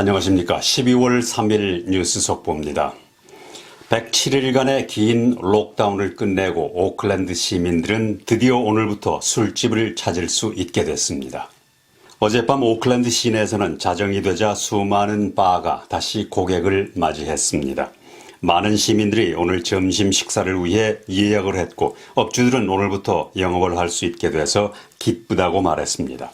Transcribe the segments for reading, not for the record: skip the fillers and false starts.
안녕하십니까. 12월 3일 뉴스 속보입니다. 107일간의 긴 록다운을 끝내고 오클랜드 시민들은 드디어 오늘부터 술집을 찾을 수 있게 됐습니다. 어젯밤 오클랜드 시내에서는 자정이 되자 수많은 바가 다시 고객을 맞이했습니다. 많은 시민들이 오늘 점심 식사를 위해 예약을 했고 업주들은 오늘부터 영업을 할 수 있게 돼서 기쁘다고 말했습니다.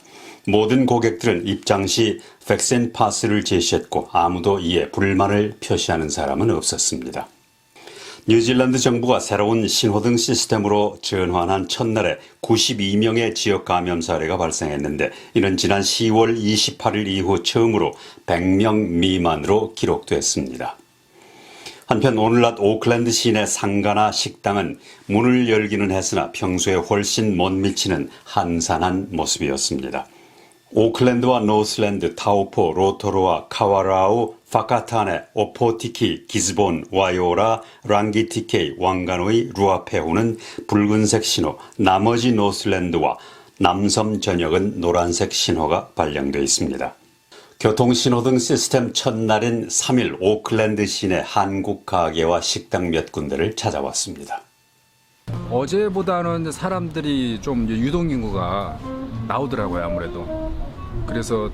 모든 고객들은 입장 시 백신 파스를 제시했고 아무도 이에 불만을 표시하는 사람은 없었습니다. 뉴질랜드 정부가 새로운 신호등 시스템으로 전환한 첫날에 92명의 지역 감염 사례가 발생했는데 이는 지난 10월 28일 이후 처음으로 100명 미만으로 기록됐습니다. 한편 오늘 낮 오클랜드 시내 상가나 식당은 문을 열기는 했으나 평소에 훨씬 못 미치는 한산한 모습이었습니다. 오클랜드와 노슬랜드, 타우포, 로토로아, 카와라우, 파카타네, 오포티키, 기즈본, 와이오라, 랑기티케이, 왕가노이, 루아페후는 붉은색 신호, 나머지 노슬랜드와 남섬 전역은 노란색 신호가 발령되어 있습니다. 교통신호등 시스템 첫날인 3일 오클랜드 시내 한국 가게와 식당 몇 군데를 찾아왔습니다. 어제보다는 사람들이 좀 유동인구가 나오더라고요, 아무래도. 그래서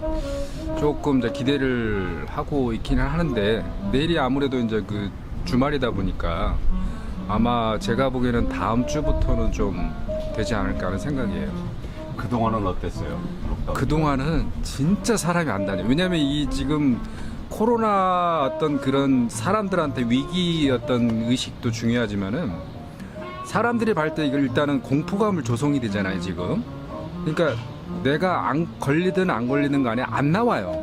조금 이제 기대를 하고 있기는 하는데 내일이 아무래도 이제 그 주말이다 보니까 아마 제가 보기에는 다음 주부터는 좀 되지 않을까 하는 생각이에요. 그동안은 어땠어요? 그동안은 진짜 사람이 안 다녀요. 왜냐면 이 지금 코로나 어떤 그런 사람들한테 위기 어떤 의식도 중요하지만은 사람들이 볼 때 이걸 일단은 공포감을 조성이 되잖아요, 지금. 그러니까 내가 안 걸리든 안 걸리든 간에 안 나와요.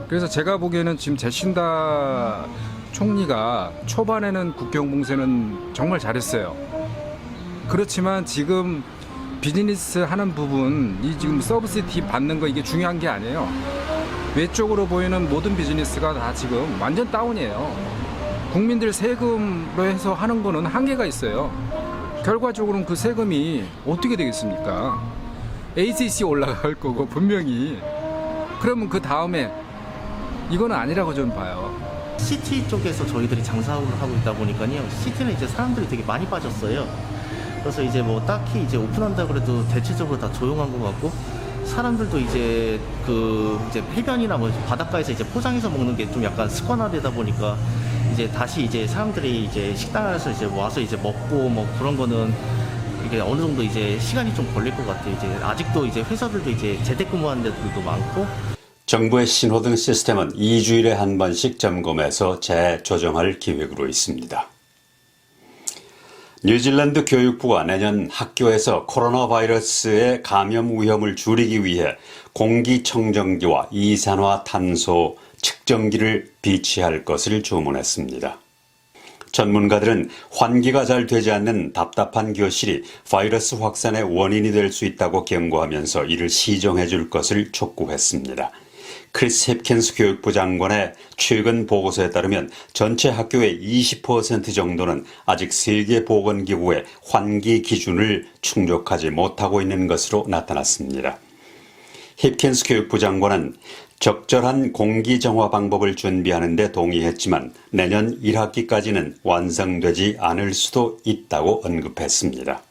그래서 제가 보기에는 지금 제신다 총리가 초반에는 국경 봉쇄는 정말 잘했어요. 그렇지만 지금 비즈니스 하는 부분, 이 지금 서브시디 받는 거 이게 중요한 게 아니에요. 외적으로 보이는 모든 비즈니스가 다 지금 완전 다운이에요. 국민들 세금으로 해서 하는 거는 한계가 있어요. 결과적으로는 그 세금이 어떻게 되겠습니까? ACC 올라갈 거고 분명히. 그러면 그 다음에 이거는 아니라고 저는 봐요. 시티 쪽에서 저희들이 장사를 하고 있다 보니까요. 시티는 이제 사람들이 되게 많이 빠졌어요. 그래서 이제 뭐 딱히 이제 오픈한다 그래도 대체적으로 다 조용한 것 같고 사람들도 이제 이제 해변이나 뭐 바닷가에서 이제 포장해서 먹는 게 좀 약간 습관화되다 보니까 이제 다시 이제 사람들이 이제 식당에서 이제 와서 이제 먹고 뭐 그런 거는 이게 어느 정도 이제 시간이 좀 걸릴 것 같아요. 이제 아직도 이제 회사들도 이제 재택근무하는 데들도 많고. 정부의 신호등 시스템은 2주일에 한 번씩 점검해서 재조정할 계획으로 있습니다. 뉴질랜드 교육부가 내년 학교에서 코로나 바이러스의 감염 위험을 줄이기 위해 공기청정기와 이산화탄소 측정기를 비치할 것을 주문했습니다. 전문가들은 환기가 잘 되지 않는 답답한 교실이 바이러스 확산의 원인이 될 수 있다고 경고하면서 이를 시정해 줄 것을 촉구했습니다. 크리스 힙킨스 교육부 장관의 최근 보고서에 따르면 전체 학교의 20% 정도는 아직 세계보건기구의 환기 기준을 충족하지 못하고 있는 것으로 나타났습니다. 힙킨스 교육부 장관은 적절한 공기 정화 방법을 준비하는 데 동의했지만 내년 1학기까지는 완성되지 않을 수도 있다고 언급했습니다.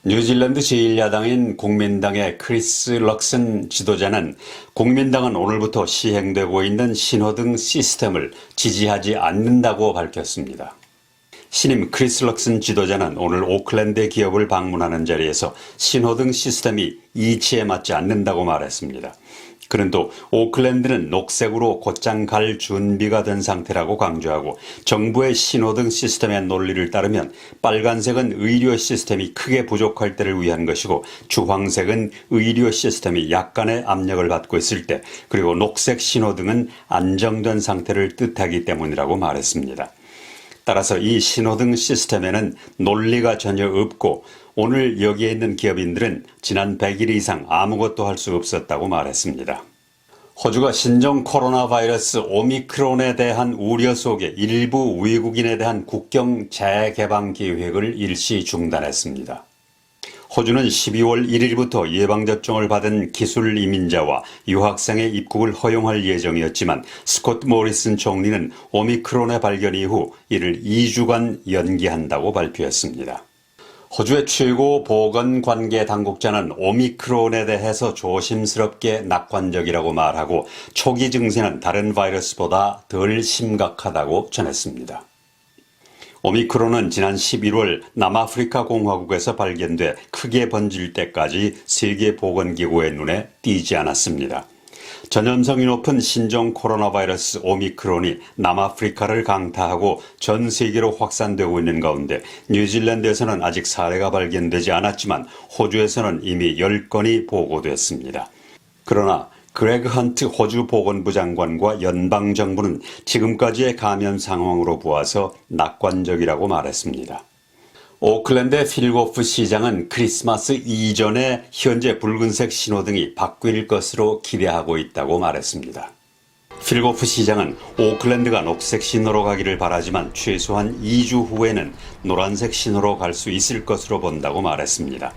뉴질랜드 제1야당인 국민당의 크리스 럭슨 지도자는 국민당은 오늘부터 시행되고 있는 신호등 시스템을 지지하지 않는다고 밝혔습니다. 신임 크리스 럭슨 지도자는 오늘 오클랜드 기업을 방문하는 자리에서 신호등 시스템이 이치에 맞지 않는다고 말했습니다. 그는 또 오클랜드는 녹색으로 곧장 갈 준비가 된 상태라고 강조하고 정부의 신호등 시스템의 논리를 따르면 빨간색은 의료 시스템이 크게 부족할 때를 위한 것이고 주황색은 의료 시스템이 약간의 압력을 받고 있을 때 그리고 녹색 신호등은 안정된 상태를 뜻하기 때문이라고 말했습니다. 따라서 이 신호등 시스템에는 논리가 전혀 없고 오늘 여기에 있는 기업인들은 지난 100일 이상 아무것도 할 수 없었다고 말했습니다. 호주가 신종 코로나 바이러스 오미크론에 대한 우려 속에 일부 외국인에 대한 국경 재개방 계획을 일시 중단했습니다. 호주는 12월 1일부터 예방접종을 받은 기술 이민자와 유학생의 입국을 허용할 예정이었지만 스콧 모리슨 총리는 오미크론의 발견 이후 이를 2주간 연기한다고 발표했습니다. 호주의 최고 보건관계 당국자는 오미크론에 대해서 조심스럽게 낙관적이라고 말하고 초기 증세는 다른 바이러스보다 덜 심각하다고 전했습니다. 오미크론은 지난 11월 남아프리카 공화국에서 발견돼 크게 번질 때까지 세계보건기구의 눈에 띄지 않았습니다. 전염성이 높은 신종 코로나 바이러스 오미크론이 남아프리카를 강타하고 전 세계로 확산되고 있는 가운데 뉴질랜드에서는 아직 사례가 발견되지 않았지만 호주에서는 이미 10건이 보고됐습니다. 그러나 그레그 헌트 호주 보건부 장관과 연방정부는 지금까지의 감염 상황으로 보아서 낙관적이라고 말했습니다. 오클랜드의 필고프 시장은 크리스마스 이전에 현재 붉은색 신호등이 바뀔 것으로 기대하고 있다고 말했습니다. 필고프 시장은 오클랜드가 녹색 신호로 가기를 바라지만 최소한 2주 후에는 노란색 신호로 갈 수 있을 것으로 본다고 말했습니다.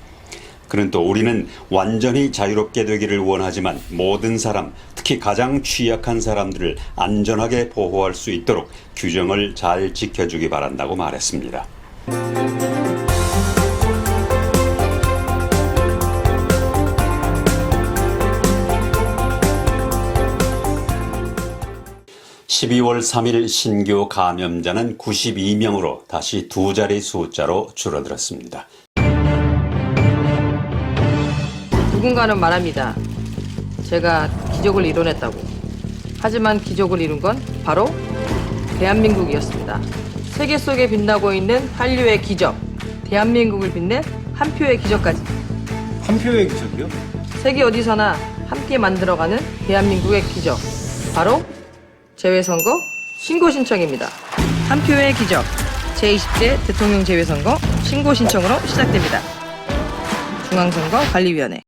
그는 또 우리는 완전히 자유롭게 되기를 원하지만 모든 사람, 특히 가장 취약한 사람들을 안전하게 보호할 수 있도록 규정을 잘 지켜주기 바란다고 말했습니다. (12월 3일) 신규 감염자는 92명으로 다시 두 자리 숫자로 줄어들었습니다. 누군가는 말합니다. 제가 기적을 이뤄냈다고. 하지만 기적을 이룬 건 바로 대한민국이었습니다. 세계 속에 빛나고 있는 한류의 기적, 대한민국을 빛낸 한 표의 기적까지. 한 표의 기적이요? 세계 어디서나 함께 만들어가는 대한민국의 기적. 바로 재외선거 신고 신청입니다. 한 표의 기적. 제20대 대통령 재외선거 신고 신청으로 시작됩니다. 중앙선거관리위원회.